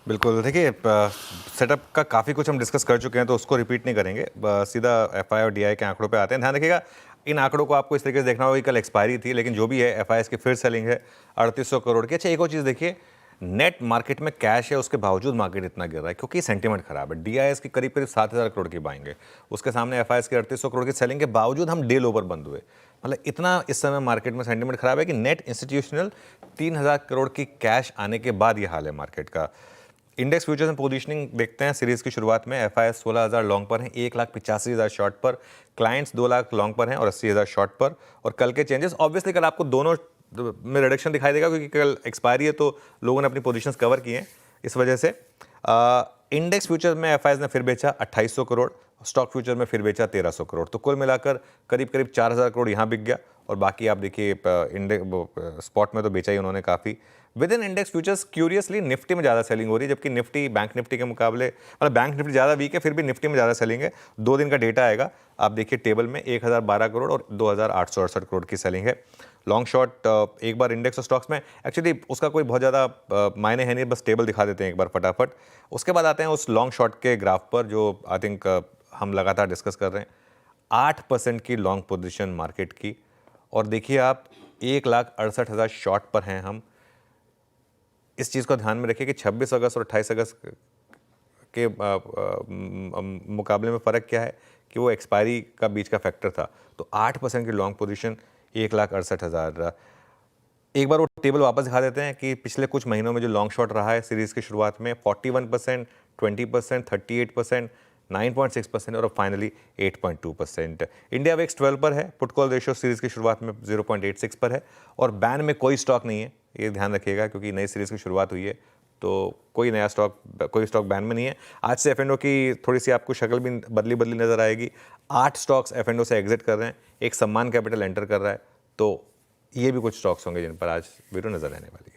बिल्कुल, देखिए सेटअप का काफ़ी कुछ हम डिस्कस कर चुके हैं, तो उसको रिपीट नहीं करेंगे। सीधा एफआई और डीआई के आंकड़ों पे आते हैं। ध्यान रखिएगा, इन आंकड़ों को आपको इस तरीके से देखना होगा कि कल एक्सपायरी थी, लेकिन जो भी है एफआईएस की फिर सेलिंग है 3800 करोड़ की। अच्छा, एक और चीज़ देखिए, नेट मार्केट में कैश है, उसके बावजूद मार्केट इतना गिर रहा है क्योंकि सेंटीमेंट खराब है। डीआईएस की करीब करीब 7000 करोड़ की बाइंग है, उसके सामने एफआईएस की 3800 करोड़ की सेलिंग के बावजूद हम डे लोवर बंद हुए। मतलब इतना इस समय मार्केट में सेंटीमेंट खराब है कि नेट इंस्टीट्यूशनल 3000 करोड़ की कैश आने के बाद ये हाल है मार्केट का। इंडेक्स फ्यूचर्स में पोजीशनिंग देखते हैं। सीरीज की शुरुआत में एफआईएस 16000 लॉन्ग पर हैं, 1,85,000 शॉर्ट पर, क्लाइंट्स 2 लाख लॉन्ग पर हैं और 80,000 शॉर्ट पर। और कल के चेंजेस ऑब्वियसली कल आपको दोनों में रिडक्शन दिखाई देगा क्योंकि कल एक्सपायरी है, तो लोगों ने अपनी पोजीशंस कवर किए हैं। इस वजह से इंडेक्स फ्यूचर में एफआईएस ने फिर बेचा 2800 करोड़, स्टॉक फ्यूचर में फिर बेचा 1300 करोड़, तो कुल मिलाकर करीब करीब 4000 करोड़ यहाँ बिक गया। और बाकी आप देखिए इंडेक्स स्पॉट में तो बेचा ही उन्होंने काफ़ी। With in index futures curiously Nifty में ज़्यादा सेलिंग हो रही है, जबकि निफ्टी बैंक निफ्टी के मुकाबले, मतलब बैंक निफ्टी ज़्यादा वीक है, फिर भी निफ्टी में ज़्यादा सेलिंग है। 2 दिन का डेटा आएगा, आप देखिए टेबल में 1012 करोड़ और 2868 करोड़ की सेलिंग है। लॉन्ग शॉर्ट एक बार इंडेक्स और स्टॉक्स में एक्चुअली उसका कोई बहुत ज़्यादा मायने है नहीं, बस टेबल दिखा देते हैं एक बार फटाफट। उसके बाद आते हैं उस लॉन्ग शॉर्ट के ग्राफ पर जो आई थिंक हम लगातार डिस्कस कर रहे हैं। 8% की लॉन्ग पोजीशन मार्केट की, और देखिए आप 1,68,000 शॉर्ट पर हैं हम। इस चीज़ को ध्यान में रखिए कि 26 अगस्त और 28 अगस्त के मुकाबले में फ़र्क क्या है कि वो एक्सपायरी का बीच का फैक्टर था। तो 8% की लॉन्ग पोजीशन 1,68,000। एक बार वो टेबल वापस दिखा देते हैं कि पिछले कुछ महीनों में जो लॉन्ग शॉट रहा है सीरीज़ की शुरुआत में 41%, 20%, 38%, 9.6% और अब फाइनली 8.2%। इंडिया वेक्स 12 पर है, पुट कॉल रेशियो सीरीज़ की शुरुआत में 0.86 पर है, और बैन में कोई स्टॉक नहीं है, ये ध्यान रखिएगा क्योंकि नई सीरीज़ की शुरुआत हुई है, तो कोई नया स्टॉक, कोई स्टॉक बैन में नहीं है। आज से एफ की थोड़ी सी आपको शक्ल भी बदली बदली नज़र आएगी। 8 स्टॉक्स एफ से एग्जिट कर रहे हैं, एक सम्मान कैपिटल एंटर कर रहा है, तो ये भी कुछ स्टॉक्स होंगे जिन पर आज वीडियो नजर आने वाली है।